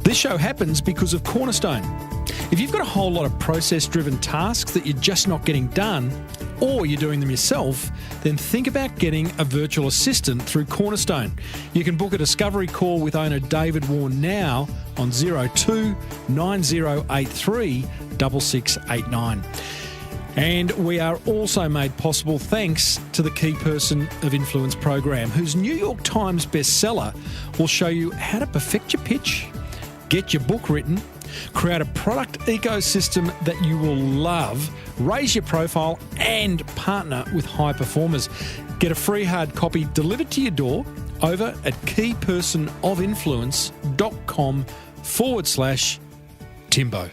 This show happens because of Cornerstone. If you've got a whole lot of process-driven tasks that you're just not getting done, or you're doing them yourself, then think about getting a virtual assistant through Cornerstone. You can book a discovery call with owner David Warren now on 02 9083 6689. And we are also made possible thanks to the Key Person of Influence program, whose New York Times bestseller will show you how to perfect your pitch, get your book written, create a product ecosystem that you will love, raise your profile, and partner with high performers. Get a free hard copy delivered to your door over at keypersonofinfluence.com/Timbo.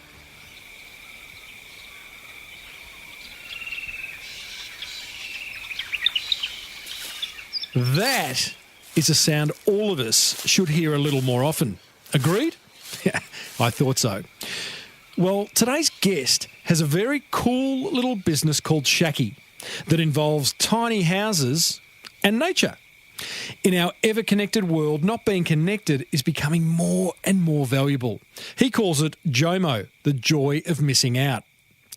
That is a sound all of us should hear a little more often. Agreed? Yeah, I thought so. Well, today's guest has a very cool little business called Shacky that involves tiny houses and nature. In our ever-connected world, not being connected is becoming more and more valuable. He calls it JOMO, the joy of missing out.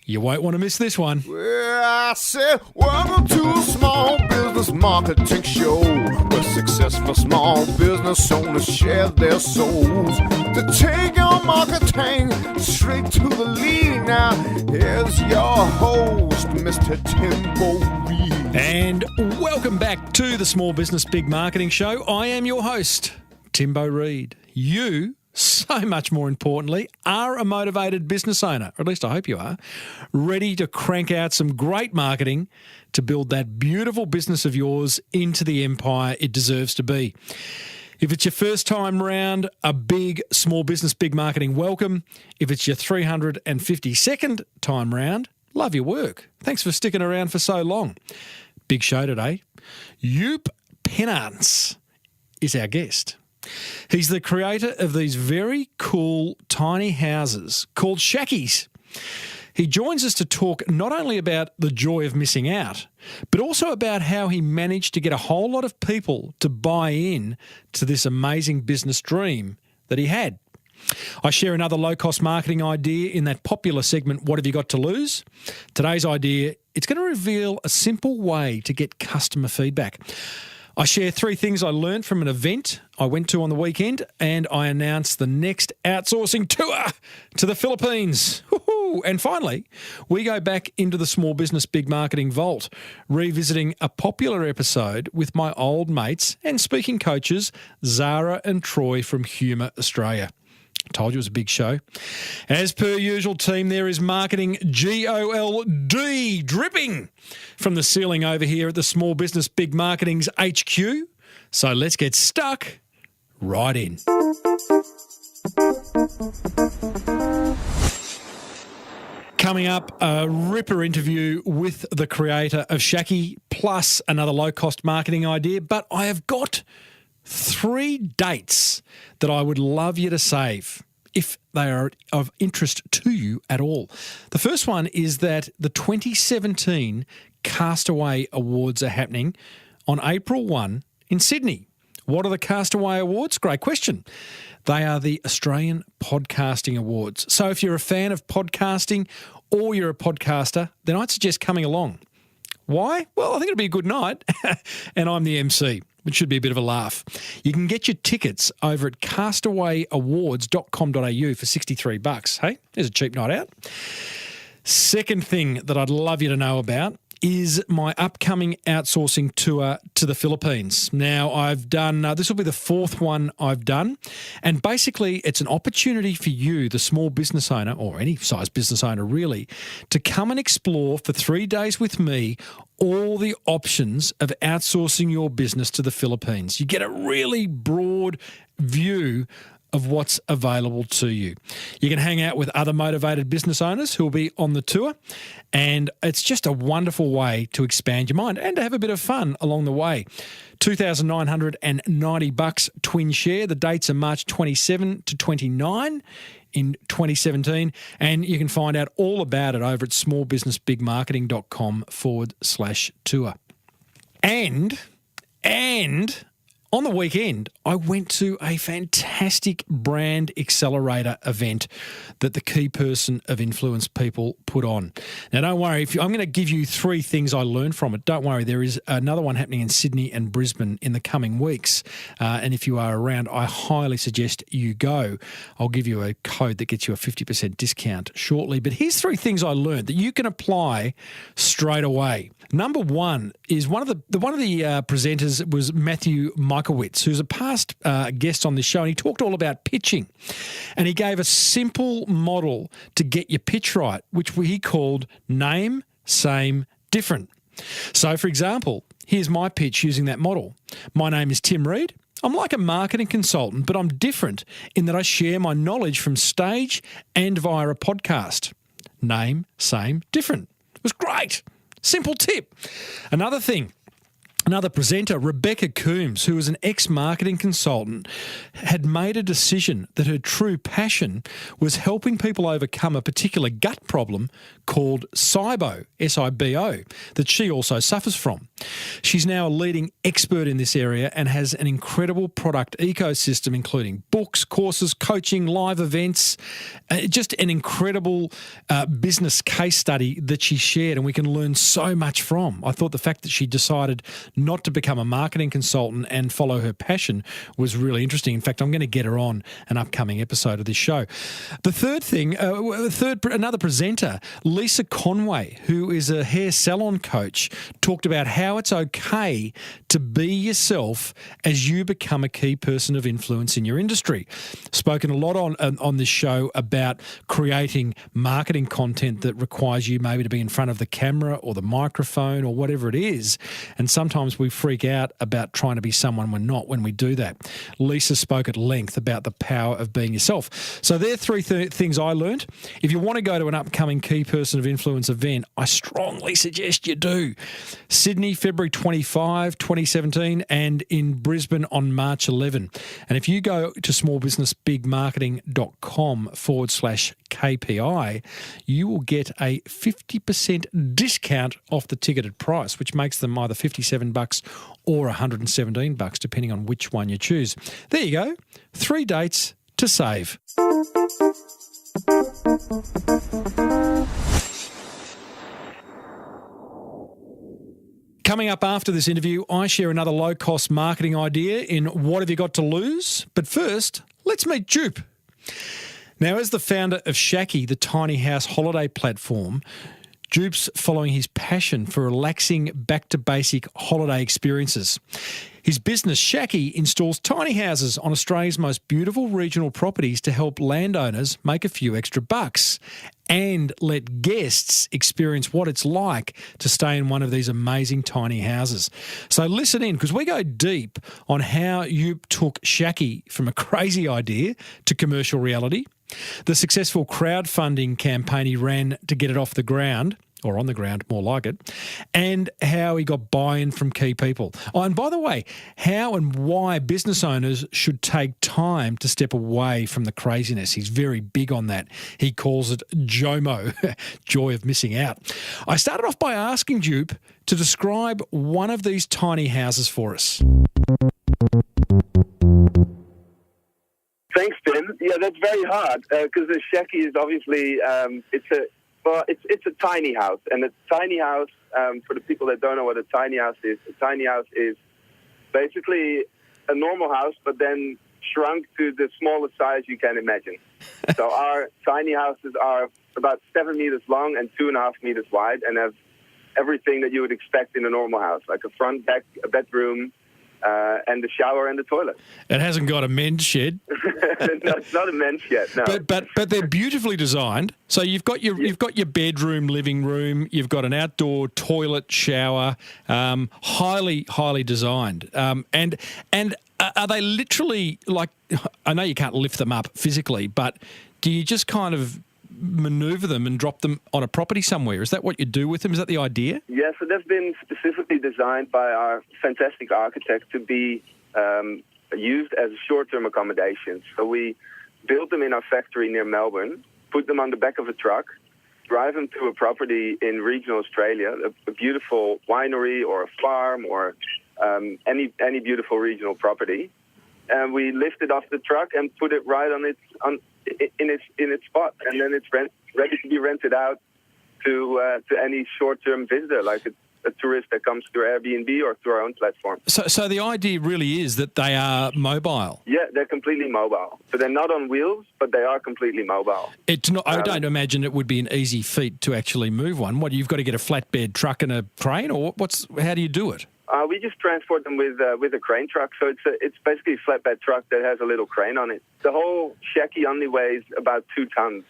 You won't want to miss this one. Well, I said, welcome to a small business marketing show where successful small business owners share their souls to take your marketing straight to the lead. Now, here's your host, Mr. Timbo Reid. And welcome back to the Small Business Big Marketing Show. I am your host, Timbo Reid. You, so much more importantly, are a motivated business owner, or at least I hope you are, ready to crank out some great marketing to build that beautiful business of yours into the empire it deserves to be. If it's your first time round, a big Small Business Big Marketing welcome. If it's your 352nd time round, love your work. Thanks for sticking around for so long. Big show today. Joep Pennartz is our guest. He's the creator of these very cool tiny houses called Shackies. He joins us to talk not only about the joy of missing out, but also about how he managed to get a whole lot of people to buy in to this amazing business dream that he had. I share another low-cost marketing idea in that popular segment, What Have You Got to Lose? Today's idea, it's going to reveal a simple way to get customer feedback. I share 3 things I learned from an event I went to on the weekend, and I announce the next outsourcing tour to the Philippines. Woo-hoo! And finally, we go back into the Small Business Big Marketing vault, revisiting a popular episode with my old mates and speaking coaches, Zara and Troy from Humour Australia. Told you it was a big show. As per usual, team, there is marketing GOLD dripping from the ceiling over here at the Small Business Big Marketing's HQ. So let's get stuck right in. Coming up, a ripper interview with the creator of Shacky, plus another low-cost marketing idea. But I have got 3 dates that I would love you to save if they are of interest to you at all. The first one is that the 2017 Castaway Awards are happening on April 1 in Sydney. What are the Castaway Awards? Great question. They are the Australian Podcasting Awards. So if you're a fan of podcasting or you're a podcaster, then I'd suggest coming along. Why? Well, I think it'll be a good night, and I'm the MC. It should be a bit of a laugh. You can get your tickets over at castawayawards.com.au for $63. Hey, there's a cheap night out. Second thing that I'd love you to know about is my upcoming outsourcing tour to the Philippines. Now, I've done, this will be the 4th one I've done, and basically it's an opportunity for you, the small business owner, or any size business owner really, to come and explore for 3 days with me all the options of outsourcing your business to the Philippines. You get a really broad view of what's available to you. You can hang out with other motivated business owners who will be on the tour, and it's just a wonderful way to expand your mind and to have a bit of fun along the way. $2,990 twin share. The dates are March 27 to 29 in 2017, and you can find out all about it over at smallbusinessbigmarketing.com/tour. And on the weekend, I went to a fantastic brand accelerator event that the Key Person of Influence people put on. Now, don't worry, I'm going to give you 3 things I learned from it. Don't worry, there is another one happening in Sydney and Brisbane in the coming weeks. And if you are around, I highly suggest you go. I'll give you a code that gets you a 50% discount shortly. But here's 3 things I learned that you can apply straight away. Number 1 is one of the presenters was Matthew Michaelwitz, who's a past guest on this show, and he talked all about pitching. And he gave a simple model to get your pitch right, which he called name, same, different. So, for example, here's my pitch using that model. My name is Tim Reid. I'm like a marketing consultant, but I'm different in that I share my knowledge from stage and via a podcast. Name, same, different. It was great. Simple tip. Another presenter, Rebecca Coombs, who was an ex-marketing consultant, had made a decision that her true passion was helping people overcome a particular gut problem called SIBO, S-I-B-O, that she also suffers from. She's now a leading expert in this area and has an incredible product ecosystem, including books, courses, coaching, live events, just an incredible business case study that she shared and we can learn so much from. I thought the fact that she decided not to become a marketing consultant and follow her passion was really interesting. In fact, I'm going to get her on an upcoming episode of this show. The third thing, another presenter, Lisa Conway, who is a hair salon coach, talked about how it's okay to be yourself as you become a key person of influence in your industry. Spoken a lot on this show about creating marketing content that requires you maybe to be in front of the camera or the microphone or whatever it is. And sometimes we freak out about trying to be someone we're not when we do that. Lisa spoke at length about the power of being yourself. So there are 3 things I learned. If you want to go to an upcoming Key Person of Influence event, I strongly suggest you do. Sydney, February 25, 2017, and in Brisbane on March 11. And if you go to smallbusinessbigmarketing.com/KPI, you will get a 50% discount off the ticketed price, which makes them either $57 or $117, depending on which one you choose. There you go. 3 dates to save. Coming up after this interview, I share another low-cost marketing idea in What Have You Got to Lose? But first, let's meet Joep. Now, as the founder of Shacky, the tiny house holiday platform, Joep's following his passion for relaxing back-to-basic holiday experiences. His business, Shacky, installs tiny houses on Australia's most beautiful regional properties to help landowners make a few extra bucks and let guests experience what it's like to stay in one of these amazing tiny houses. So listen in, because we go deep on how you took Shacky from a crazy idea to commercial reality, the successful crowdfunding campaign he ran to get it off the ground, or on the ground, more like it, and how he got buy-in from key people. Oh, and by the way, how and why business owners should take time to step away from the craziness. He's very big on that. He calls it JOMO, joy of missing out. I started off by asking Joep to describe one of these tiny houses for us. Thanks, Tim. Yeah, that's very hard because the Shacky is obviously it's a tiny house, and a tiny house for the people that don't know what a tiny house is basically a normal house, but then shrunk to the smallest size you can imagine. So our tiny houses are about 7 meters long and 2.5 meters wide, and have everything that you would expect in a normal house, like a front deck, a bedroom, and the shower and the toilet. It hasn't got a men's shed. No, it's not a men's shed. No, but they're beautifully designed. So you've got your bedroom, living room. You've got an outdoor toilet, shower. Highly designed. And are they literally like? I know you can't lift them up physically, but do you just kind of maneuver them and drop them on a property somewhere? Is that what you do with them? Is that the idea? Yeah, so they've been specifically designed by our fantastic architect to be used as short-term accommodations. So we built them in our factory near Melbourne, put them on the back of a truck, drive them to a property in regional Australia, a beautiful winery or a farm or any beautiful regional property, and we lift it off the truck and put it right in its spot, and then it's ready to be rented out to any short-term visitor, like a tourist that comes through Airbnb or through our own platform. So the idea really is that they are mobile. Yeah, they're completely mobile. So they're not on wheels, but they are completely mobile. It's not. I don't imagine it would be an easy feat to actually move one. What, you've got to get a flatbed truck and a crane, or how do you do it? We just transport them with a crane truck. So it's basically a flatbed truck that has a little crane on it. The whole Shacky only weighs about 2 tons.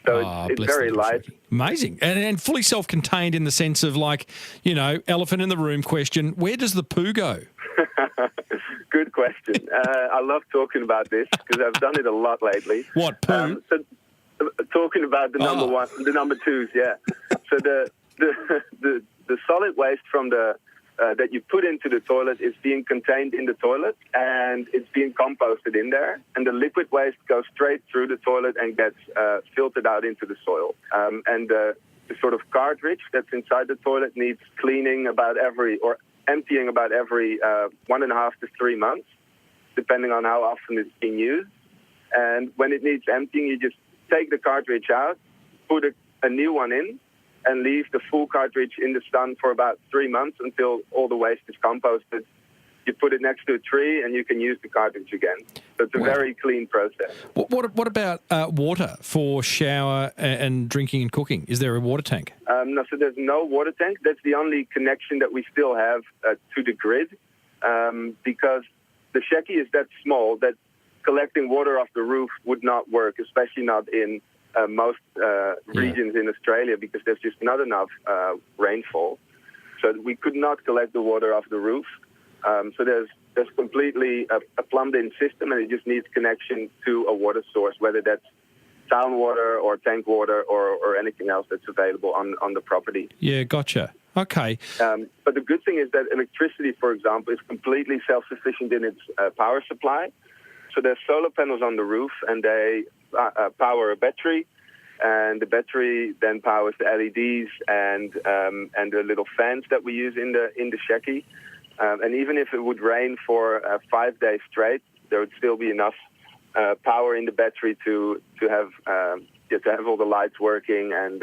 So it's very light. Amazing. And fully self-contained in the sense of, like, elephant in the room question, where does the poo go? Good question. I love talking about this because I've done it a lot lately. What, poo? Talking about the number twos, yeah. So the solid waste from that you put into the toilet is being contained in the toilet, and it's being composted in there. And the liquid waste goes straight through the toilet and gets filtered out into the soil. And the sort of cartridge that's inside the toilet needs cleaning emptying about every 1.5 to 3 months, depending on how often it's being used. And when it needs emptying, you just take the cartridge out, put a new one in, and leave the full cartridge in the sun for about 3 months until all the waste is composted. You put it next to a tree and you can use the cartridge again. So it's a very clean process. What about water for shower and drinking and cooking? Is there a water tank? No, so there's no water tank. That's the only connection that we still have to the grid, because the Shacky is that small that collecting water off the roof would not work, especially not in most regions in Australia, because there's just not enough rainfall. So we could not collect the water off the roof. So there's completely a plumbed-in system, and it just needs connection to a water source, whether that's town water or tank water or anything else that's available on the property. Yeah, gotcha. Okay. But the good thing is that electricity, for example, is completely self-sufficient in its power supply. So there's solar panels on the roof, and they power a battery, and the battery then powers the LEDs and the little fans that we use in the Shacky. And even if it would rain for 5 days straight, there would still be enough power in the battery to have all the lights working and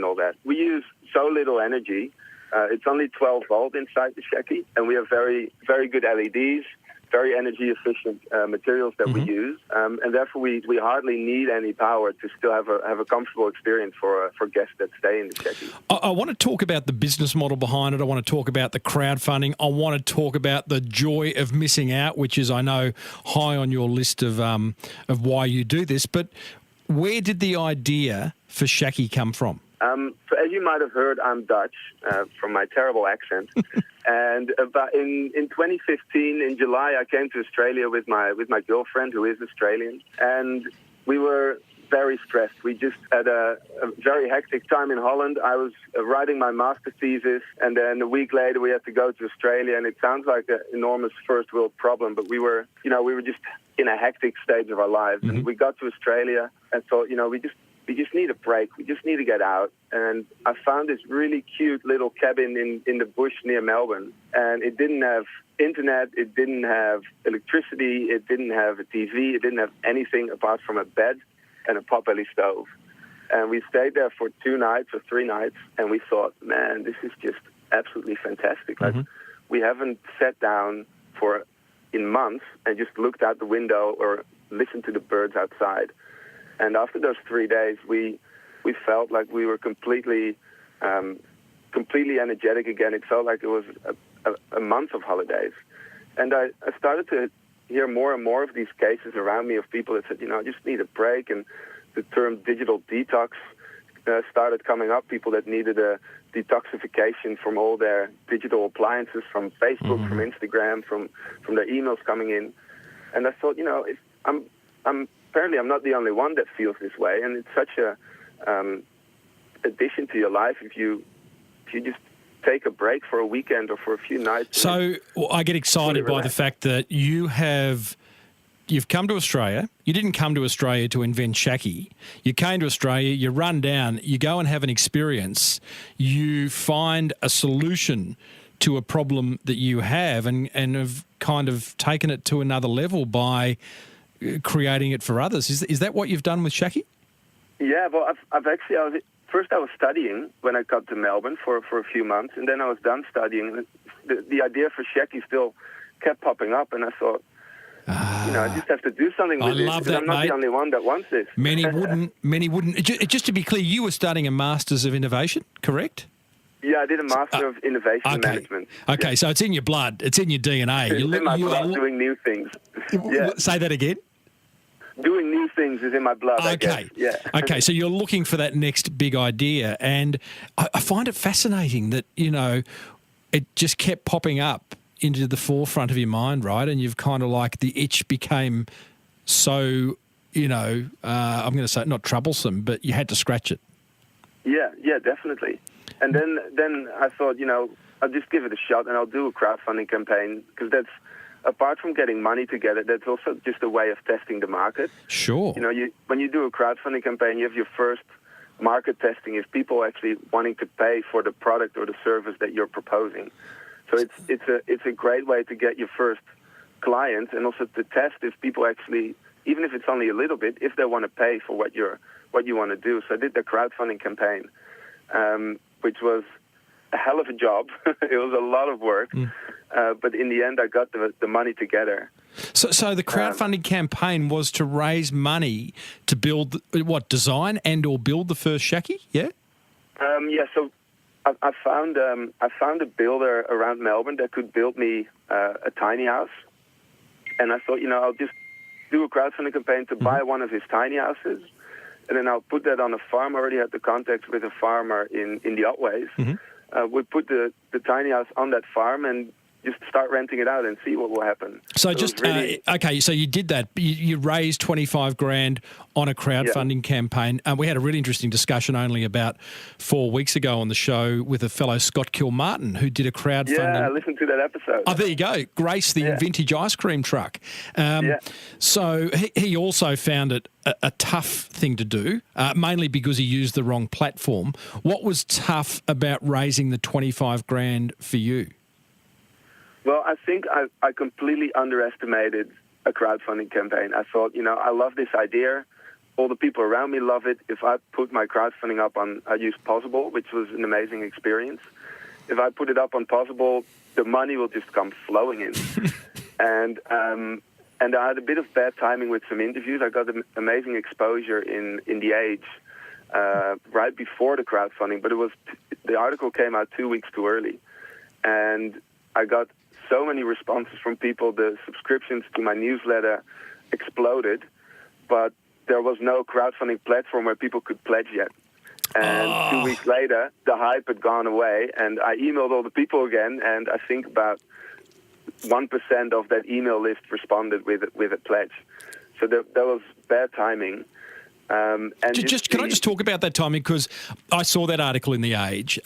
all that. We use so little energy. It's only 12 volt inside the Shacky, and we have very, very good LEDs, very energy efficient materials that we use, and therefore we hardly need any power to still have a comfortable experience for guests that stay in the Shacky. I want to talk about the business model behind it. I want to talk about the crowdfunding. I want to talk about the joy of missing out, which is, I know, high on your list of why you do this. But where did the idea for Shacky come from? So as you might have heard, I'm Dutch from my terrible accent. And about in 2015, in July, I came to Australia with my girlfriend, who is Australian, and we were very stressed. We just had a very hectic time in Holland. I was writing my master thesis, and then a week later we had to go to Australia. And it sounds like an enormous first world problem, but we were just in a hectic stage of our lives. And we got to Australia and thought, we just need a break. We just need to get out. And I found this really cute little cabin in the bush near Melbourne. And it didn't have internet. It didn't have electricity. It didn't have a TV. It didn't have anything apart from a bed and a potbelly stove. And we stayed there for 2 nights or 3 nights. And we thought, man, this is just absolutely fantastic. Like, we haven't sat down in months and just looked out the window or listened to the birds outside. And after those 3 days, we felt like we were completely energetic again. It felt like it was a month of holidays. And I started to hear more and more of these cases around me of people that said, I just need a break. And the term digital detox started coming up, people that needed a detoxification from all their digital appliances, from Facebook, from Instagram, from their emails coming in. And I thought, apparently I'm not the only one that feels this way, and it's such a addition to your life if you just take a break for a weekend or for a few nights. So I get excited by the fact that you've come to Australia. You didn't come to Australia to invent Shacky. You came to Australia, you run down, you go and have an experience, you find a solution to a problem that you have and have kind of taken it to another level by creating it for others. Is that what you've done with Shacky? Yeah, well, first I was studying when I got to Melbourne for a few months, and then I was done studying. The idea for Shacky still kept popping up, and I thought, I just have to do something with it. I love that, I'm not mate. the only one that wants this. Many wouldn't. Just to be clear, you were studying a Masters of Innovation, correct? Yeah, I did a Master of Innovation Management. Okay, so it's in your blood. It's in your DNA. It's in my blood, doing new things. Yeah. Say that again. Doing new things is in my blood, I guess. Yeah. Okay, so you're looking for that next big idea. And I find it fascinating that, it just kept popping up into the forefront of your mind, right? And you've kind of like the itch became so, I'm going to say not troublesome, but you had to scratch it. Yeah, definitely. And then I thought, I'll just give it a shot and I'll do a crowdfunding campaign because that's, apart from getting money together, that's also just a way of testing the market. Sure. When you do a crowdfunding campaign, you have your first market testing is people actually wanting to pay for the product or the service that you're proposing. So it's a great way to get your first clients and also to test if people actually, even if it's only a little bit, if they want to pay for what you want to do. So I did the crowdfunding campaign, which was a hell of a job. It was a lot of work, but in the end, I got the money together. So the crowdfunding campaign was to raise money to build design and or build the first Shacky, yeah? So I found a builder around Melbourne that could build me a tiny house, and I thought, I'll just do a crowdfunding campaign to buy one of his tiny houses, and then I'll put that on a farm. I already had the contact with a farmer in the Otways. We put the tiny house on that farm and just start renting it out and see what will happen. So so you did that. You raised $25,000 on a crowdfunding campaign. We had a really interesting discussion only about 4 weeks ago on the show with a fellow Scott Kilmartin who did a crowdfunding. Yeah, I listened to that episode. Oh, there you go. Grace, the vintage ice cream truck. So he also found it a tough thing to do, mainly because he used the wrong platform. What was tough about raising the $25,000 for you? Well, I think I completely underestimated a crowdfunding campaign. I thought, I love this idea. All the people around me love it. If I put my crowdfunding up I used Possible, which was an amazing experience. If I put it up on Possible, the money will just come flowing in. And I had a bit of bad timing with some interviews. I got amazing exposure in The Age right before the crowdfunding, but the article came out 2 weeks too early. And I got so many responses from people. The subscriptions to my newsletter exploded, but there was no crowdfunding platform where people could pledge yet. And 2 weeks later, the hype had gone away, and I emailed all the people again, and I think about 1% of that email list responded with a pledge. So that was bad timing. And can I just talk about that timing? Because I saw that article in The Age,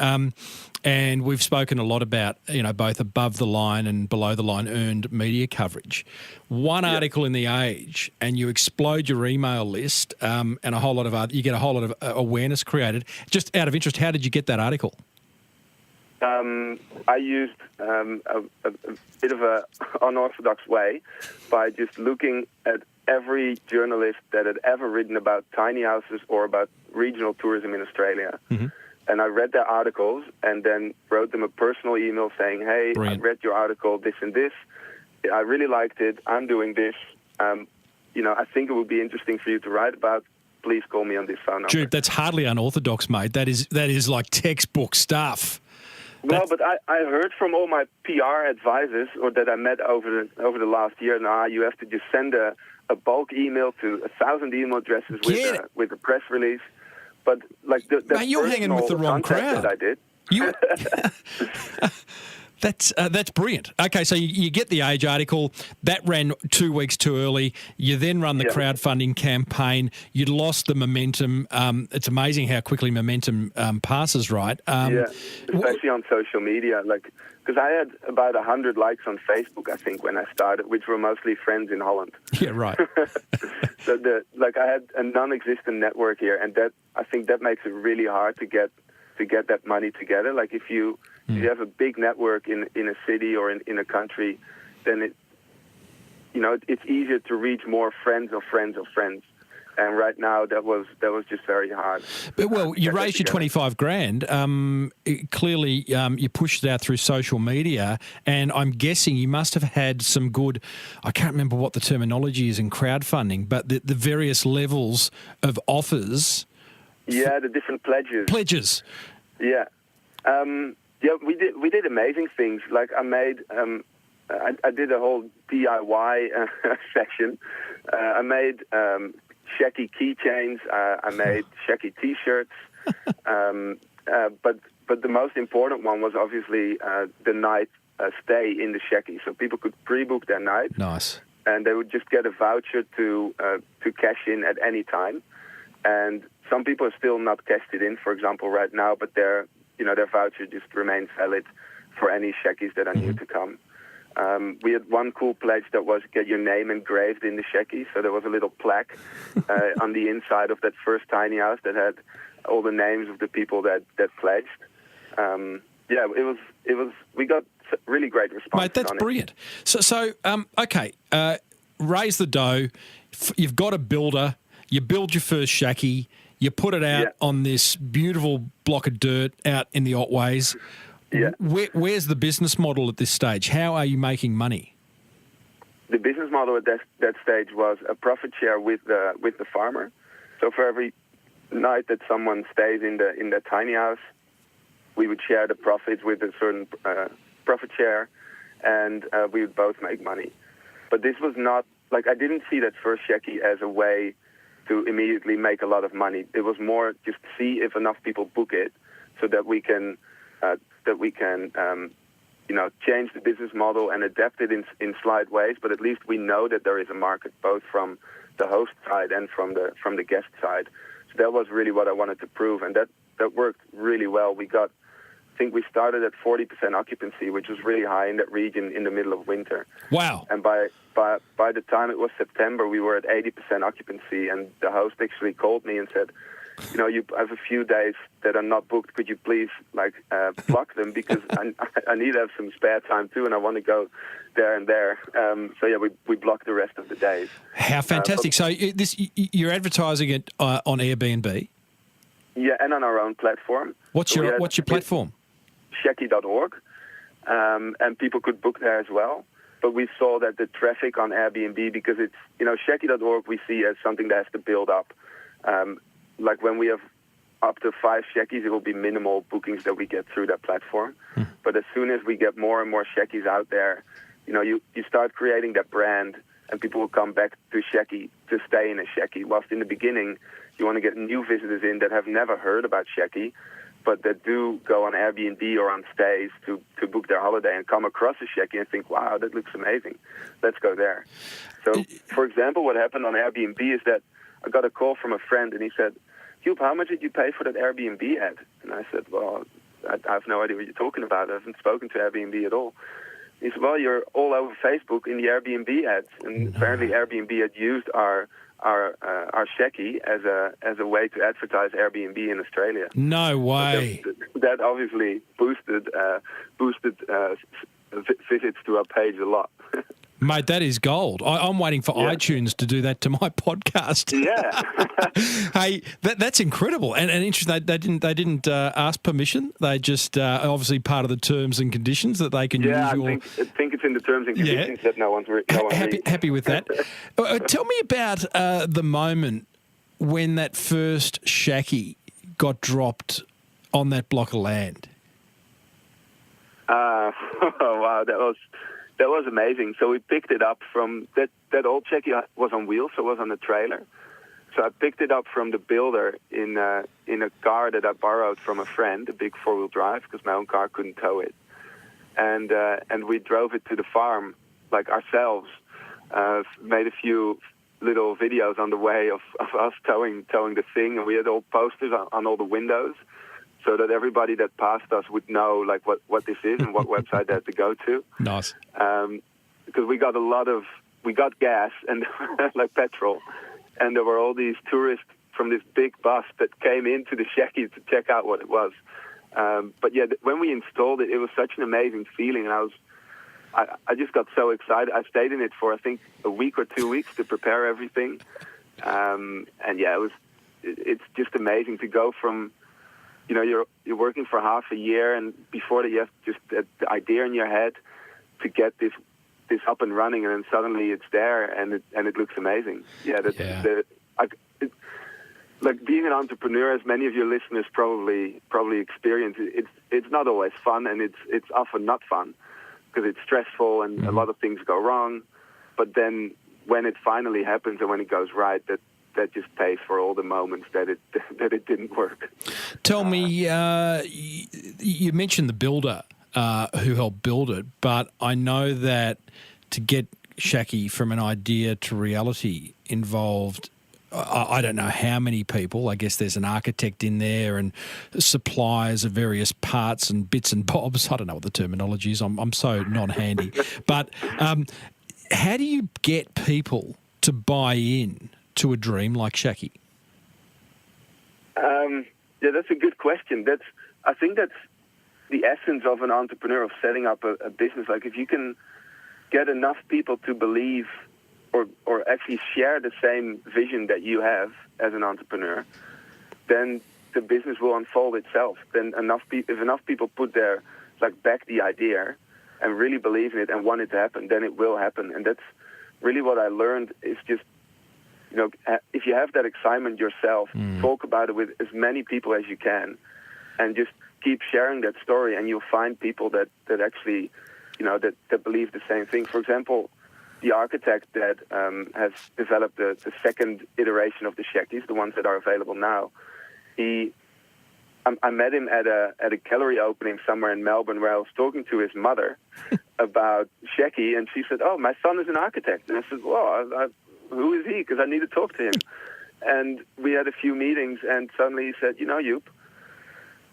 and we've spoken a lot about, both above the line and below the line earned media coverage. One article in The Age, and you explode your email list, and you get a whole lot of awareness created. Just out of interest, how did you get that article? I used a bit of an unorthodox way by just looking at every journalist that had ever written about tiny houses or about regional tourism in Australia. And I read their articles and then wrote them a personal email saying, hey, Brilliant. I read your article, this and this. I really liked it. I'm doing this. I think it would be interesting for you to write about. Please call me on this phone number. Jude, that's hardly unorthodox, mate. That is like textbook stuff. Well, but I heard from all my PR advisors or that I met over the last year, you have to just send a bulk email to 1,000 email addresses with a press release. But like mate, you're hanging with the wrong crowd. That I did. That's brilliant. Okay, so you get the Age article. That ran 2 weeks too early. You then run the crowdfunding campaign. You'd lost the momentum. It's amazing how quickly momentum passes, right? Especially on social media. Because I had about 100 likes on Facebook, I think, when I started, which were mostly friends in Holland. Yeah, right. So I had a non-existent network here, and I think that makes it really hard to get that money together. Like if you have a big network in a city or in a country, then it's easier to reach more friends of friends of friends. And right now, that was just very hard. But you raised your $25,000. Clearly, you pushed it out through social media, and I'm guessing you must have had some good. I can't remember what the terminology is in crowdfunding, but the various levels of offers. Yeah, the different pledges. Pledges. Yeah, we did amazing things. Like I made. I did a whole DIY session. I made Shacky keychains. I made Shacky T-shirts. But the most important one was obviously the night stay in the Shacky. So people could pre-book their night. Nice. And they would just get a voucher to cash in at any time. And some people are still not cashed it in, for example, right now. But their voucher just remains valid for any Shackies that are new to come. We had one cool pledge that was get your name engraved in the Shacky. So there was a little plaque on the inside of that first tiny house that had all the names of the people that pledged. It was. We got really great response. Mate, that's brilliant. So okay, raise the dough. You've got a builder. You build your first Shacky. You put it out on this beautiful block of dirt out in the Otways. Yeah. Where's the business model at this stage? How are you making money? The business model at that stage was a profit share with the farmer. So for every night that someone stays in the tiny house, we would share the profits with a certain profit share, and we would both make money. But this was not like I didn't see that first Shacky as a way to immediately make a lot of money. It was more just see if enough people book it, so that we can change the business model and adapt it in slight ways. But at least we know that there is a market both from the host side and from the guest side. So that was really what I wanted to prove, and that worked really well. I think we started at 40% occupancy, which was really high in that region in the middle of winter. Wow! And by the time it was September, we were at 80% occupancy, and the host actually called me and said, you have a few days that are not booked. Could you please block them, because I need to have some spare time too, and I want to go there and there. We blocked the rest of the days. How fantastic! So you're advertising it on Airbnb? Yeah, and on our own platform. What's your platform? Shacky.org, and people could book there as well. But we saw that the traffic on Airbnb, because it's Shacky.org, we see as something that has to build up. Like when we have up to 5 Shackies, it will be minimal bookings that we get through that platform. But as soon as we get more and more Shackies out there, you start creating that brand, and people will come back to Shacky to stay in a Shacky. Whilst in the beginning, you want to get new visitors in that have never heard about Shacky, but that do go on Airbnb or on stays to book their holiday and come across a Shacky and think, wow, that looks amazing. Let's go there. So, for example, what happened on Airbnb is that I got a call from a friend, and he said, Joep, how much did you pay for that Airbnb ad? And I said, well, I have no idea what you're talking about. I haven't spoken to Airbnb at all. He said, well, you're all over Facebook in the Airbnb ads. And apparently Airbnb had used our Shacky as a way to advertise Airbnb in Australia. No way. That obviously boosted visits to our page a lot. Mate, that is gold. I'm waiting for iTunes to do that to my podcast. Yeah. Hey, that's incredible and interesting. They didn't ask permission. They just obviously part of the terms and conditions that they can use. I think it's in the terms and conditions that no one's happy with that. Tell me about the moment when that first Shacky got dropped on that block of land. Wow, that was amazing. So we picked it up from that old Shacky was on wheels, so it was on a trailer. So I picked it up from the builder in a car that I borrowed from a friend, a big 4-wheel drive, because my own car couldn't tow it. And we drove it to the farm like ourselves. Made a few little videos on the way of us towing the thing, and we had all posters on all the windows, so that everybody that passed us would know like what this is and what website they had to go to. Nice. Because we got gas and like petrol, and there were all these tourists from this big bus that came into the Shacky to check out what it was. But yeah, when we installed it, it was such an amazing feeling, and I just got so excited. I stayed in it for, I think, a week or 2 weeks to prepare everything. And yeah, it's just amazing to go from, you're working for half a year, and before that you have just the idea in your head to get this up and running, and then suddenly it's there and it looks amazing. Yeah, like being an entrepreneur, as many of your listeners probably experience, it's not always fun, and it's often not fun because it's stressful and a lot of things go wrong. But then when it finally happens and when it goes right, that just pays for all the moments that it didn't work. Tell me, you mentioned the builder who helped build it, but I know that to get Shacky from an idea to reality involved, I don't know how many people. I guess there's an architect in there and suppliers of various parts and bits and bobs. I don't know what the terminology is. I'm so non-handy. But how do you get people to buy in to a dream like Shacky? Yeah, that's a good question. I think that's the essence of an entrepreneur, of setting up a business. Like, if you can get enough people to believe or actually share the same vision that you have as an entrepreneur, then the business will unfold itself. Then if enough people put back the idea and really believe in it and want it to happen, then it will happen. And that's really what I learned, is just, if you have that excitement yourself, talk about it with as many people as you can, and just keep sharing that story, and you'll find people that actually, that believe the same thing. For example, the architect that has developed the second iteration of the Shackies, the ones that are available now, I met him at a gallery opening somewhere in Melbourne, where I was talking to his mother about Shacky, and she said, "Oh, my son is an architect." And I said, "Well, who is he? Because I need to talk to him." And we had a few meetings, and suddenly he said, "Joep,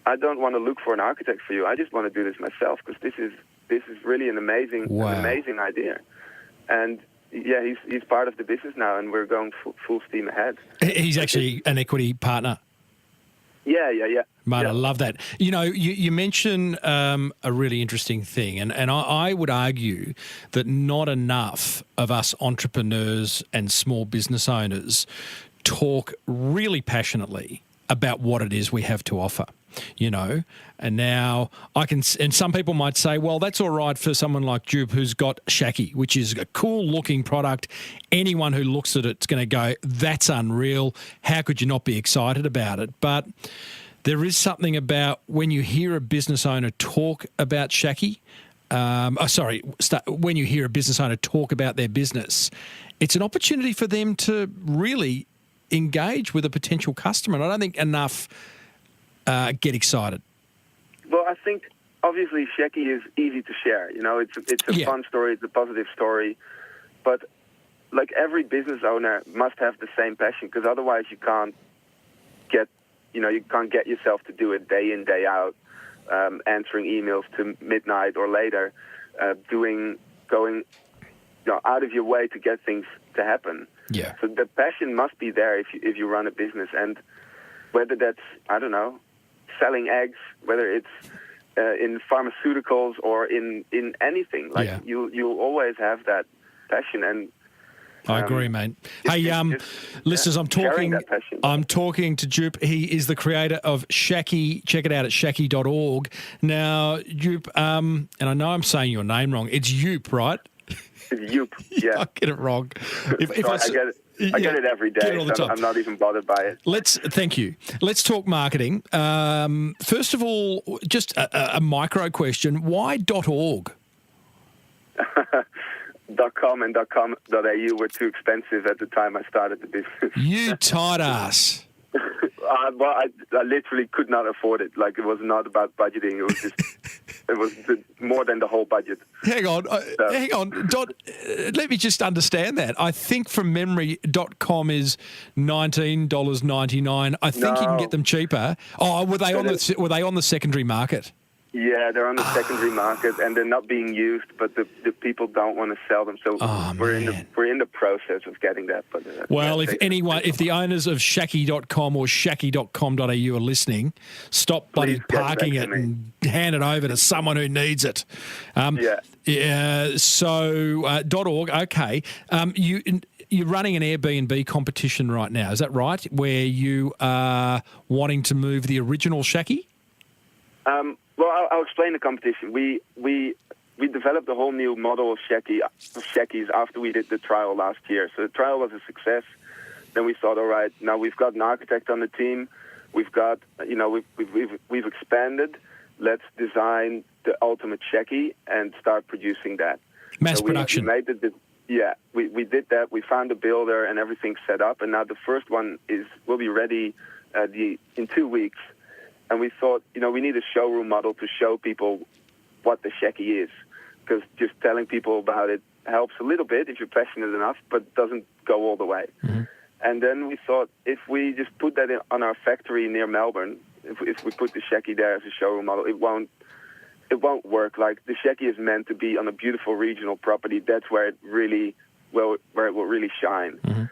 I don't want to look for an architect for you. I just want to do this myself, because this is really an amazing idea." And yeah, he's part of the business now, and we're going full steam ahead. He's actually an equity partner. Yeah. Mate, I love that. You mention a really interesting thing, and I would argue that not enough of us entrepreneurs and small business owners talk really passionately about what it is we have to offer. And now and some people might say, well, that's all right for someone like Joep who's got Shacky, which is a cool looking product. Anyone who looks at it's going to go, that's unreal. How could you not be excited about it? But there is something about when you hear a business owner talk about Shacky, when you hear a business owner talk about their business, it's an opportunity for them to really engage with a potential customer. And I don't think enough get excited. Well, I think obviously Shacky is easy to share. It's a fun story, it's a positive story, but like every business owner must have the same passion, because otherwise you can't get yourself to do it day in, day out, answering emails to midnight or later, going out of your way to get things to happen. Yeah. So the passion must be there if you run a business, and whether that's, I don't know, selling eggs, whether it's in pharmaceuticals or in anything, you'll always have that passion. And I agree, mate. Listeners, I'm talking to Joep. He is the creator of Shacky. Check it out at shacky.org. Now, Joep, and I know I'm saying your name wrong. It's Joep, right? It's Joep, yeah. I get it wrong. I get it every day, so I'm not even bothered by it. Thank you. Let's talk marketing. First of all, just a micro question. Why .org? .com and .com.au were too expensive at the time I started the business. You tight ass. Well, I literally could not afford it. Like, it was not about budgeting. It was just, it was more than the whole budget. Hang on. Let me just understand that. I think from memory, .com is $19.99. I think you can get them cheaper. Oh, were they on the secondary market? Yeah, they're on the secondary market and they're not being used, but the people don't want to sell them. So we're in the process of getting that. But well, if the owners of Shacky.com or Shacky.com.au are listening, stop bloody parking it and hand it over to someone who needs it. So .org, okay. You're running an Airbnb competition right now, is that right? Where you are wanting to move the original Shacky? Well, I'll explain the competition. We developed a whole new model of Shackies after we did the trial last year. So the trial was a success. Then we thought, all right, now we've got an architect on the team. We've got, we've expanded. Let's design the ultimate Shacky and start producing that. Mass production. We did that. We found a builder and everything's set up. And now the first one will be ready in 2 weeks. And we thought, we need a showroom model to show people what the Shacky is. Because just telling people about it helps a little bit if you're passionate enough, but doesn't go all the way. Mm-hmm. And then we thought, if we just put that on our factory near Melbourne, if we put the Shacky there as a showroom model, it won't work. Like, the Shacky is meant to be on a beautiful regional property. That's where it will really shine. Mm-hmm.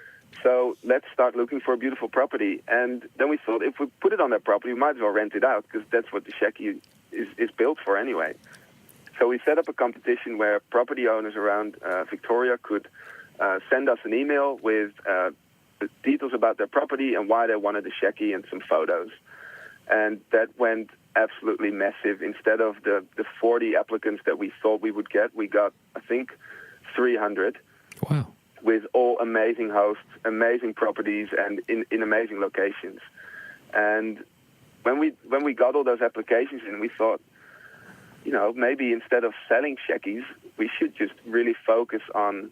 So let's start looking for a beautiful property. And then we thought, if we put it on that property, we might as well rent it out, because that's what the Shacky is built for anyway. So we set up a competition where property owners around Victoria could send us an email with the details about their property and why they wanted the Shacky and some photos. And that went absolutely massive. Instead of the 40 applicants that we thought we would get, we got, I think, 300. Wow. With all amazing hosts, amazing properties, and in amazing locations. And when we got all those applications in, we thought, maybe instead of selling Shackies, we should just really focus on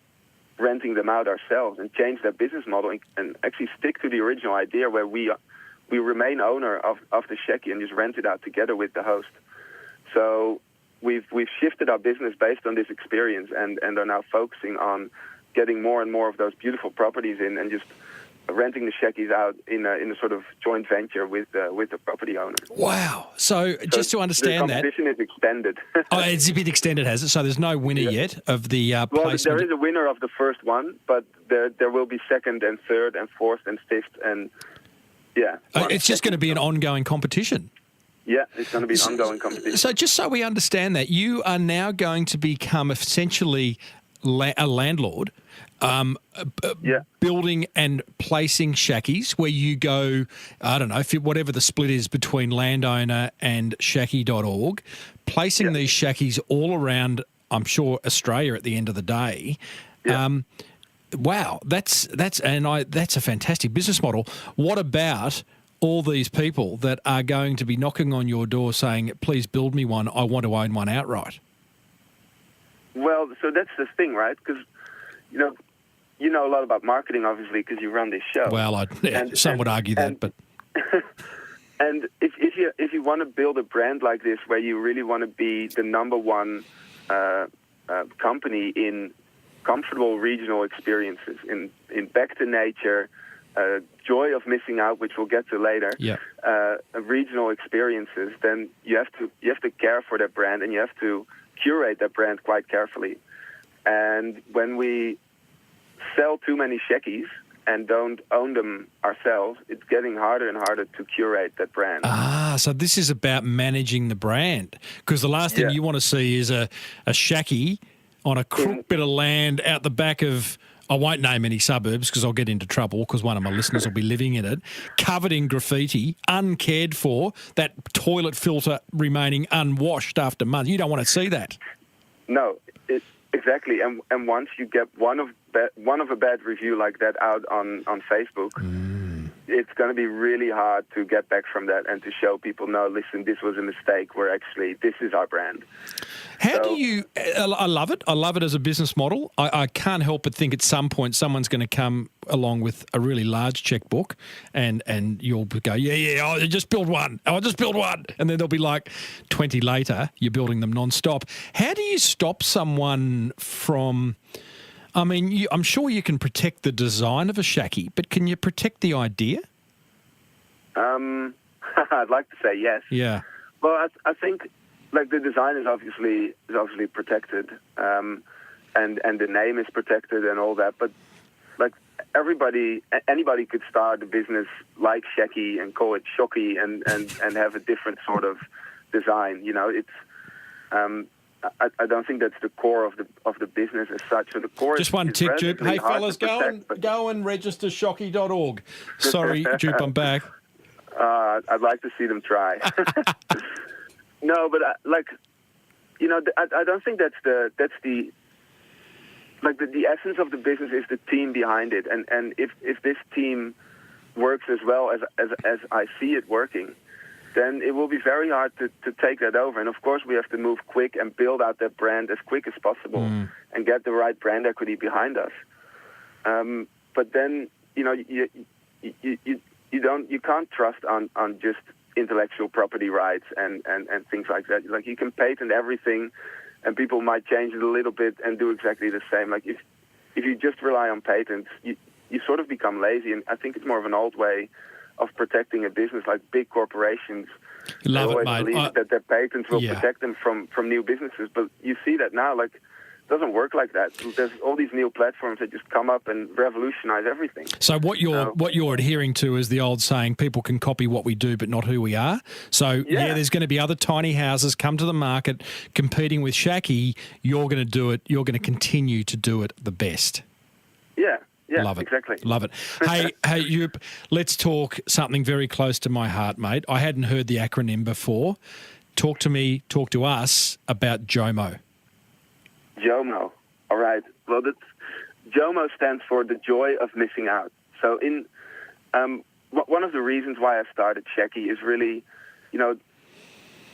renting them out ourselves and change that business model and actually stick to the original idea where we remain owner of the Shacky and just rent it out together with the host. So we've shifted our business based on this experience and are now focusing on getting more and more of those beautiful properties in and just renting the Shackies out in a sort of joint venture with the property owner. Wow. So just to understand that... The competition is extended. It's a bit extended, has it? So there's no winner yet of the placement? Well, there is a winner of the first one, but there will be second and third and fourth and fifth and, yeah. It's just going to be an ongoing competition. Yeah, it's going to be an ongoing competition. So just so we understand that, you are now going to become essentially a landlord, building and placing Shackies where you go, I don't know, whatever the split is between landowner and Shacky.org, placing these Shackies all around, I'm sure, Australia at the end of the day. Yeah. Wow, that's a fantastic business model. What about all these people that are going to be knocking on your door saying, please build me one, I want to own one outright? Well, so that's the thing, right? Because, you know a lot about marketing, obviously, because you run this show. Well, some would argue that, but... And if you want to build a brand like this where you really want to be the number one company in comfortable regional experiences, in back to nature, joy of missing out, which we'll get to later, regional experiences, then you have to care for that brand and you have to curate that brand quite carefully. And when we sell too many Shackies and don't own them ourselves, it's getting harder and harder to curate that brand. So this is about managing the brand, because the last thing you want to see is a Shacky on a crook bit of land out the back of, I won't name any suburbs because I'll get into trouble because one of my listeners will be living in it, covered in graffiti, uncared for, that toilet filter remaining unwashed after months. You don't want to see that. No, exactly. And once you get one of a bad review like that out on Facebook, it's going to be really hard to get back from that and to show people, no, listen, this was a mistake. This is our brand. How do you, I love it. I love it as a business model. I can't help but think at some point someone's going to come along with a really large checkbook and you'll go, I just build one. And then there'll be like 20 later, you're building them nonstop. How do you stop someone from... I mean, I'm sure you can protect the design of a Shacky, but can you protect the idea? I'd like to say yes. Yeah. Well, I think, like the design is obviously protected, and the name is protected and all that. But like anybody could start a business like Shacky and call it Shocky and have a different sort of design. You know, it's I don't think that's the core of the business as such. So the core just is, one is tick, Joep. Hey, fellas, protect, go and register shocky.org. Sorry, Joep, I'm back. I'd like to see them try. No, but I don't think that's the essence of the business is the team behind it, and if this team works as well as I see it working, then it will be very hard to take that over. And of course, we have to move quick and build out that brand as quick as possible and get the right brand equity behind us. But then, you can't trust on just intellectual property rights and things like that. Like, you can patent everything, and people might change it a little bit and do exactly the same. Like, if you just rely on patents, you sort of become lazy. And I think it's more of an old way of protecting a business. Like big corporations, Love they it, always mate. believe that their patents will protect them from new businesses. But you see that now, like, it doesn't work like that. There's all these new platforms that just come up and revolutionize everything. So what you're adhering to is the old saying, people can copy what we do but not who we are. So, there's going to be other tiny houses come to the market competing with Shacky. You're going to do it. You're going to continue to do it the best. Yeah, love it. Exactly. Love it. Hey, Joep, let's talk something very close to my heart, mate. I hadn't heard the acronym before. Talk to us about JOMO. JOMO. All right. Well, JOMO stands for the joy of missing out. So one of the reasons why I started Shacky is really,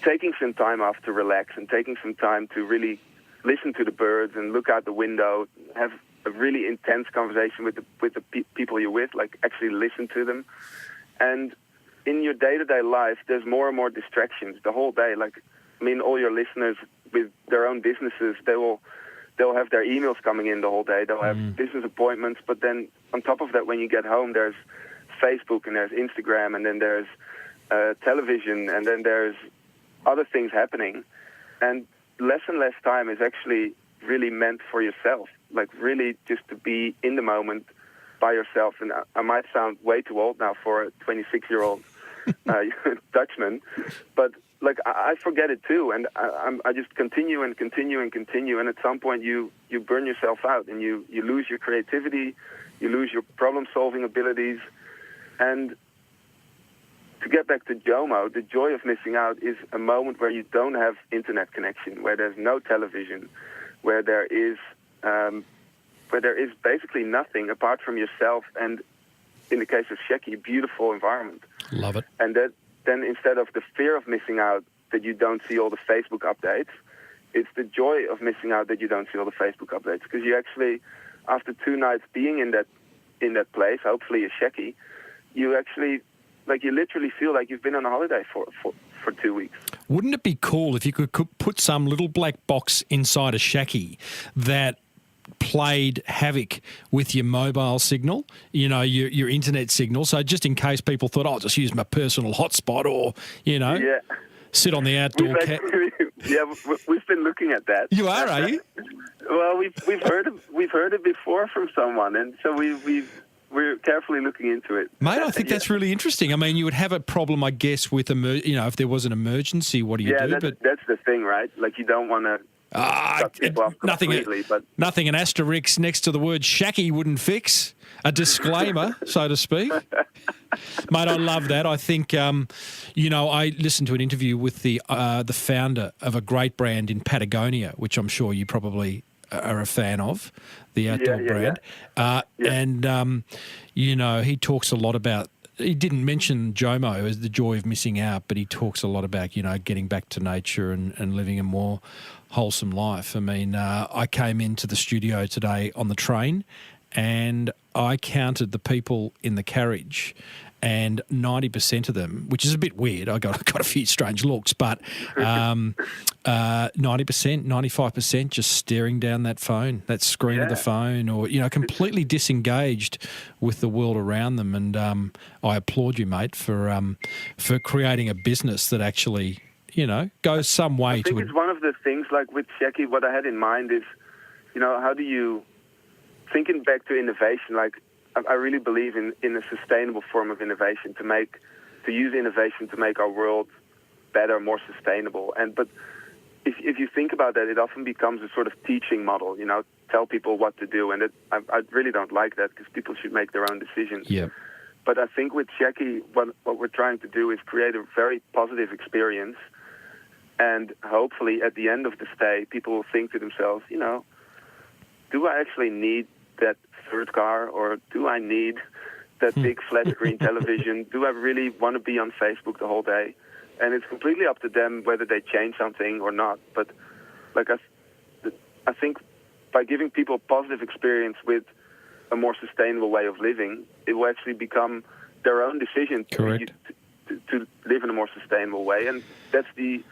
taking some time off to relax and taking some time to really listen to the birds and look out the window, have a really intense conversation with the people you're with, like actually listen to them. And in your day-to-day life, there's more and more distractions the whole day. Like, I mean, all your listeners with their own businesses, they'll have their emails coming in the whole day. They'll have business appointments. But then on top of that, when you get home, there's Facebook and there's Instagram and then there's television and then there's other things happening. And less and less time is actually really meant for yourself. Like, really just to be in the moment by yourself. And I might sound way too old now for a 26-year-old Dutchman, but like, I forget it too, and I just continue and continue and continue, and at some point you burn yourself out, and you lose your creativity, you lose your problem-solving abilities. And to get back to JOMO, the joy of missing out is a moment where you don't have internet connection, where there's no television, where there is basically nothing apart from yourself and, in the case of Shacky, beautiful environment. Love it. And that then, instead of the fear of missing out that you don't see all the Facebook updates, it's the joy of missing out that you don't see all the Facebook updates. Because you actually, after 2 nights being in that place, hopefully a Shacky, you actually, like, you literally feel like you've been on a holiday for 2 weeks. Wouldn't it be cool if you could put some little black box inside a Shacky that played havoc with your mobile signal, your internet signal? So just in case people thought, I'll just use my personal hotspot or, sit on the outdoor we've been looking at that. You are you? Well, we've heard it before from someone, and so we're carefully looking into it. Mate, I think that's really interesting. I mean, you would have a problem, I guess, with if there was an emergency, what do you do? That's the thing, right? Like, you don't want to nothing an asterisk next to the word Shacky wouldn't fix. A disclaimer, so to speak. Mate, I love that. I think, I listened to an interview with the founder of a great brand in Patagonia, which I'm sure you probably are a fan of, the outdoor brand. And, he talks a lot about, he didn't mention JOMO as the joy of missing out, but he talks a lot about, getting back to nature and living a more wholesome life. I mean, I came into the studio today on the train and I counted the people in the carriage, and 90% of them, which is a bit weird, I got a few strange looks, but 90%, 95% just staring down that phone, that screen of the phone, or, completely disengaged with the world around them. And I applaud you, mate, for creating a business that actually goes some way I think to it's one of the things, like with Shacky, what I had in mind is, how do you, thinking back to innovation, like I really believe in a sustainable form of innovation, to use innovation to make our world better, more sustainable. But if you think about that, it often becomes a sort of teaching model, tell people what to do. And I really don't like that, because people should make their own decisions. Yeah. But I think with Shacky, what we're trying to do is create a very positive experience. And hopefully at the end of the stay, people will think to themselves, do I actually need that third car, or do I need that big flat screen television? Do I really want to be on Facebook the whole day? And it's completely up to them whether they change something or not. But I think by giving people a positive experience with a more sustainable way of living, it will actually become their own decision to live in a more sustainable way. And that's the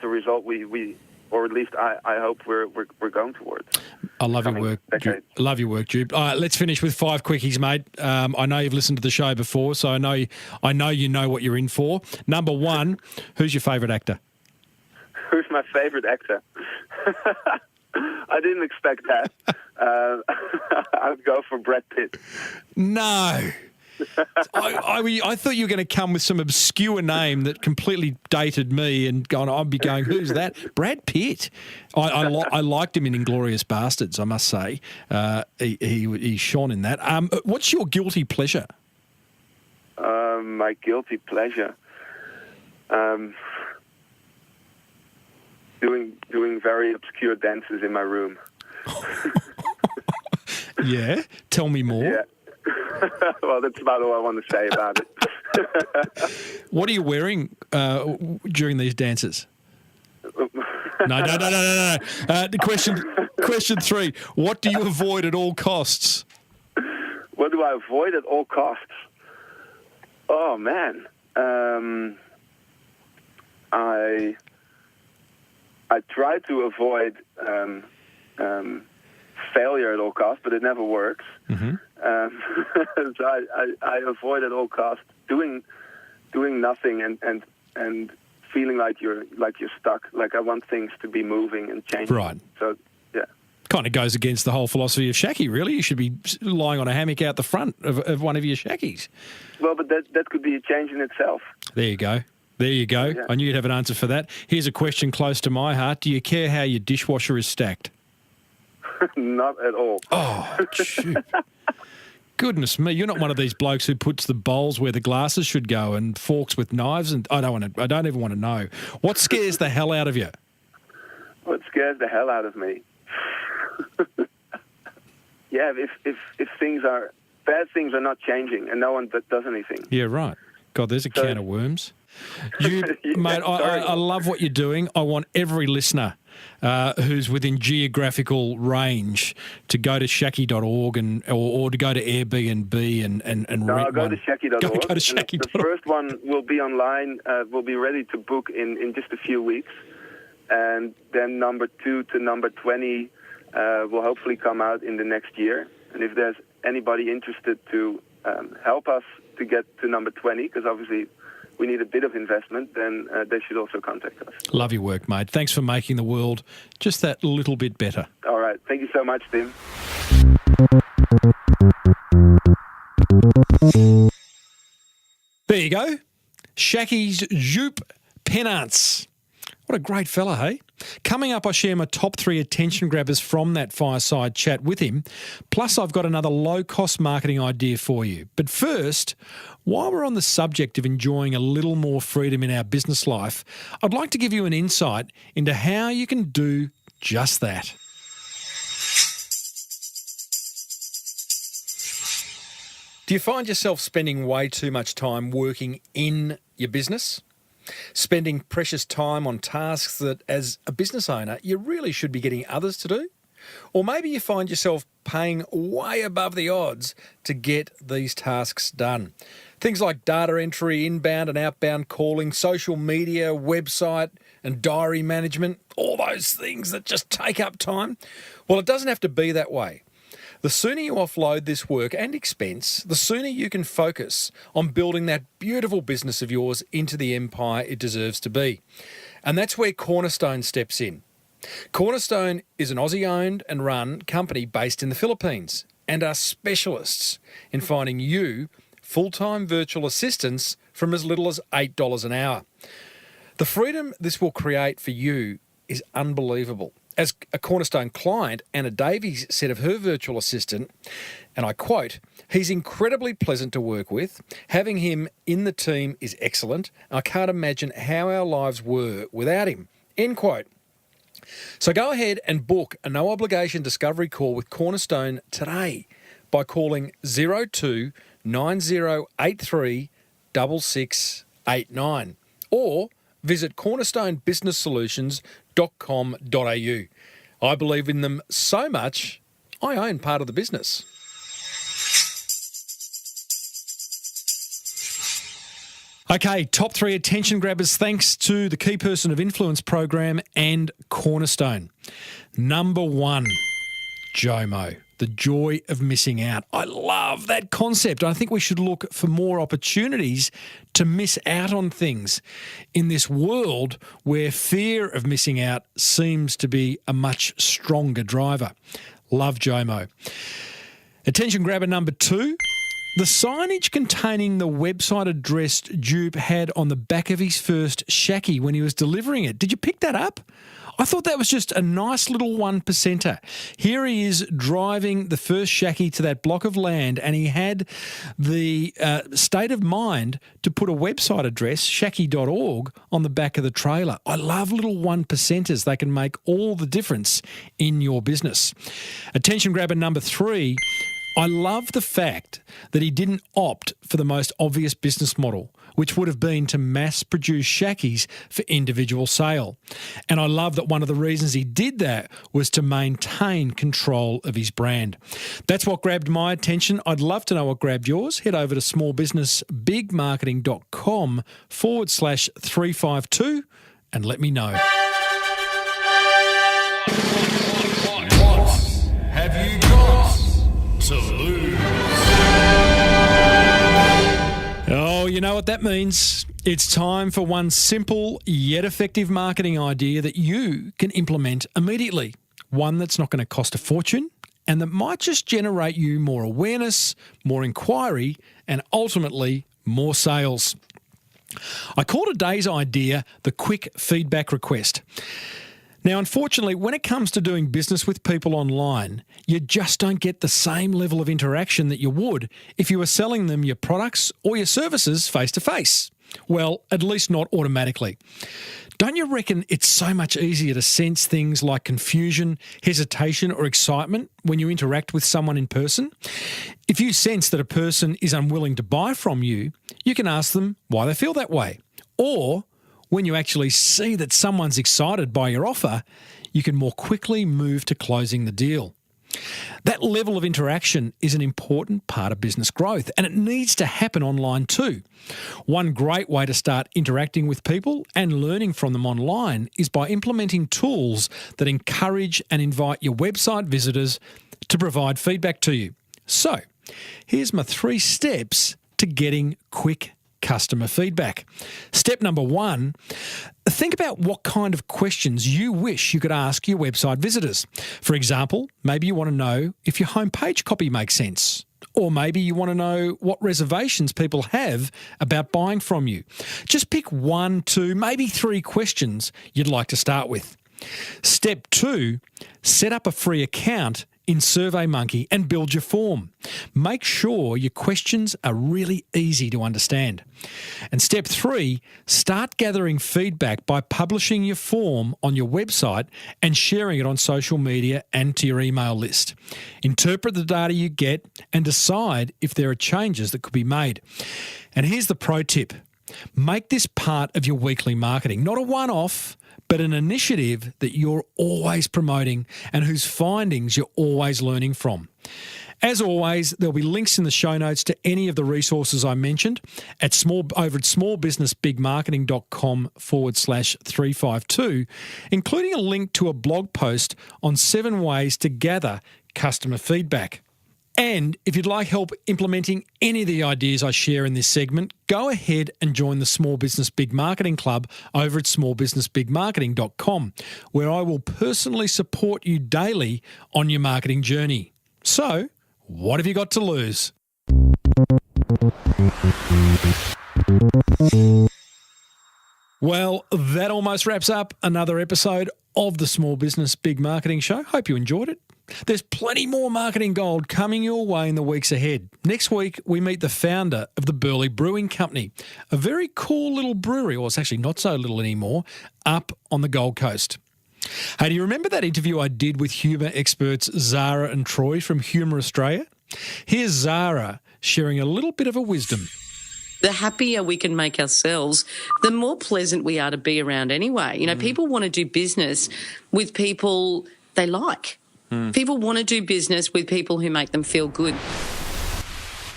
result we or at least I hope we're going towards. I love your work. Love your work, Joep. All right, let's finish with 5 quickies, mate. I know you've listened to the show before, so I know you know what you're in for. Number 1, who's your favourite actor? Who's my favourite actor? I didn't expect that. I'd go for Brad Pitt. No. I thought you were going to come with some obscure name that completely dated me, and I'd be going, who's that? Brad Pitt. I liked him in Inglourious Bastards, I must say. He shone in that. What's your guilty pleasure? My guilty pleasure? Doing very obscure dances in my room. Yeah? Tell me more. Yeah. Well, that's about all I want to say about it. What are you wearing during these dances? No. Question 3. What do you avoid at all costs? What do I avoid at all costs? Oh, man. I try to avoid failure at all costs, but it never works. Mm-hmm. So I avoid at all costs doing nothing and feeling like you're stuck. Like I want things to be moving and changing. Right. So yeah. Kind of goes against the whole philosophy of Shacky, really. You should be lying on a hammock out the front of one of your Shackies. Well, but that could be a change in itself. There you go. Yeah. I knew you'd have an answer for that. Here's a question close to my heart. Do you care how your dishwasher is stacked? Not at all. Oh, shoot. Goodness me, you're not one of these blokes who puts the bowls where the glasses should go and forks with knives, and I don't even want to know. What scares the hell out of you? What scares the hell out of me? Yeah, if bad things are not changing and no one does anything. Yeah, right. God, there's a can of worms. Mate, I love what you're doing. I want every listener who's within geographical range to go to shacky.org or to go to Airbnb and rent go one. to shacky.org. Go to shacky.org. The first one will be online. Will be ready to book in just a few weeks. And then number 2 to number 20 will hopefully come out in the next year. And if there's anybody interested to help us to get to number 20, because obviously we need a bit of investment, then they should also contact us. Love your work, mate. Thanks for making the world just that little bit better. All right. Thank you so much, Tim. There you go. Shacky's Joep Pennartz. What a great fella, hey? Coming up, I share my top 3 attention grabbers from that fireside chat with him. Plus, I've got another low-cost marketing idea for you. But first, while we're on the subject of enjoying a little more freedom in our business life, I'd like to give you an insight into how you can do just that. Do you find yourself spending way too much time working in your business? Spending precious time on tasks that, as a business owner, you really should be getting others to do? Or maybe you find yourself paying way above the odds to get these tasks done. Things like data entry, inbound and outbound calling, social media, website and diary management, all those things that just take up time. Well, it doesn't have to be that way. The sooner you offload this work and expense, the sooner you can focus on building that beautiful business of yours into the empire it deserves to be. And that's where Cornerstone steps in. Cornerstone is an Aussie-owned and run company based in the Philippines and are specialists in finding you full-time virtual assistants from as little as $8 an hour. The freedom this will create for you is unbelievable. As a Cornerstone client, Anna Davies said of her virtual assistant, and I quote, "He's incredibly pleasant to work with. Having him in the team is excellent. I can't imagine how our lives were without him." End quote. So go ahead and book a no-obligation discovery call with Cornerstone today by calling 02 9083 6689 or visit cornerstonebusinesssolutions.com.au. I believe in them so much, I own part of the business. Okay, top 3 attention grabbers thanks to the Key Person of Influence program and Cornerstone. Number 1, JOMO, the joy of missing out. I love that concept. I think we should look for more opportunities to miss out on things in this world where fear of missing out seems to be a much stronger driver. Love JOMO. Attention grabber number 2. The signage containing the website address Joep had on the back of his first Shacky when he was delivering it. Did you pick that up? I thought that was just a nice little 1%er. Here he is driving the first Shacky to that block of land, and he had the state of mind to put a website address, shacky.org, on the back of the trailer. I love little 1%ers. They can make all the difference in your business. Attention grabber number 3. I love the fact that he didn't opt for the most obvious business model, which would have been to mass produce Shackies for individual sale. And I love that one of the reasons he did that was to maintain control of his brand. That's what grabbed my attention. I'd love to know what grabbed yours. Head over to smallbusinessbigmarketing.com/352 and let me know. What have you got to lose? Oh, you know what that means. It's time for one simple yet effective marketing idea that you can implement immediately. One that's not going to cost a fortune and that might just generate you more awareness, more inquiry, and ultimately more sales. I call today's idea the quick feedback request. Now, unfortunately, when it comes to doing business with people online, you just don't get the same level of interaction that you would if you were selling them your products or your services face-to-face. Well, at least not automatically. Don't you reckon it's so much easier to sense things like confusion, hesitation, or excitement when you interact with someone in person? If you sense that a person is unwilling to buy from you, you can ask them why they feel that way. Or when you actually see that someone's excited by your offer, you can more quickly move to closing the deal. That level of interaction is an important part of business growth, and it needs to happen online too. One great way to start interacting with people and learning from them online is by implementing tools that encourage and invite your website visitors to provide feedback to you. So, here's my 3 steps to getting quick customer feedback. Step number 1, think about what kind of questions you wish you could ask your website visitors. For example, maybe you want to know if your homepage copy makes sense, or maybe you want to know what reservations people have about buying from you. Just pick 1, 2, maybe 3 questions you'd like to start with. Step 2, set up a free account in SurveyMonkey and build your form. Make sure your questions are really easy to understand. And step 3, start gathering feedback by publishing your form on your website and sharing it on social media and to your email list. Interpret the data you get and decide if there are changes that could be made. And here's the pro tip. Make this part of your weekly marketing, not a one-off, but an initiative that you're always promoting and whose findings you're always learning from. As always, there'll be links in the show notes to any of the resources I mentioned over at smallbusinessbigmarketing.com/352, including a link to a blog post on 7 ways to gather customer feedback. And if you'd like help implementing any of the ideas I share in this segment, go ahead and join the Small Business Big Marketing Club over at smallbusinessbigmarketing.com, where I will personally support you daily on your marketing journey. So, what have you got to lose? Well, that almost wraps up another episode of the Small Business Big Marketing Show. Hope you enjoyed it. There's plenty more marketing gold coming your way in the weeks ahead. Next week, we meet the founder of the Burley Brewing Company, a very cool little brewery, or it's actually not so little anymore, up on the Gold Coast. Hey, do you remember that interview I did with humour experts Zara and Troy from Humour Australia? Here's Zara sharing a little bit of a wisdom. The happier we can make ourselves, the more pleasant we are to be around anyway. You know, people want to do business with people they like. People want to do business with people who make them feel good.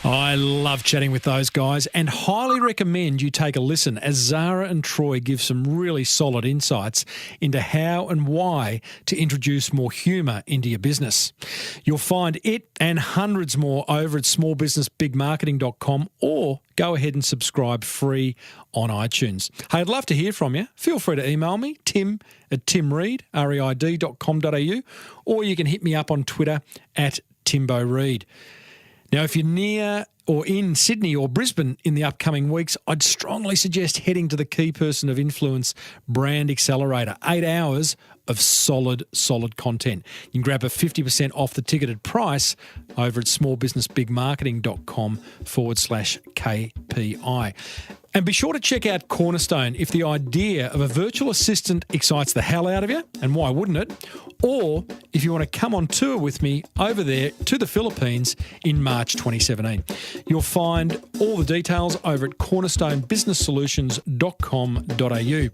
I love chatting with those guys and highly recommend you take a listen as Zara and Troy give some really solid insights into how and why to introduce more humour into your business. You'll find it and hundreds more over at smallbusinessbigmarketing.com, or go ahead and subscribe free on iTunes. Hey, I'd love to hear from you. Feel free to email me, tim@timreid, reid.com.au, or you can hit me up on Twitter @TimboReid. Now, if you're near or in Sydney or Brisbane in the upcoming weeks, I'd strongly suggest heading to the Key Person of Influence Brand Accelerator. 8 hours of solid content. You can grab a 50% off the ticketed price over at smallbusinessbigmarketing.com/KPI. And be sure to check out Cornerstone if the idea of a virtual assistant excites the hell out of you, and why wouldn't it? Or if you want to come on tour with me over there to the Philippines in March 2017. You'll find all the details over at cornerstonebusinesssolutions.com.au.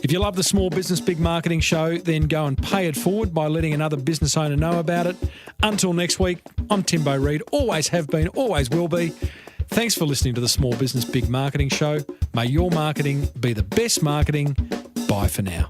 If you love the Small Business Big Marketing Show, then go and pay it forward by letting another business owner know about it. Until next week, I'm Timbo Reid, always have been, always will be. Thanks for listening to the Small Business Big Marketing Show. May your marketing be the best marketing. Bye for now.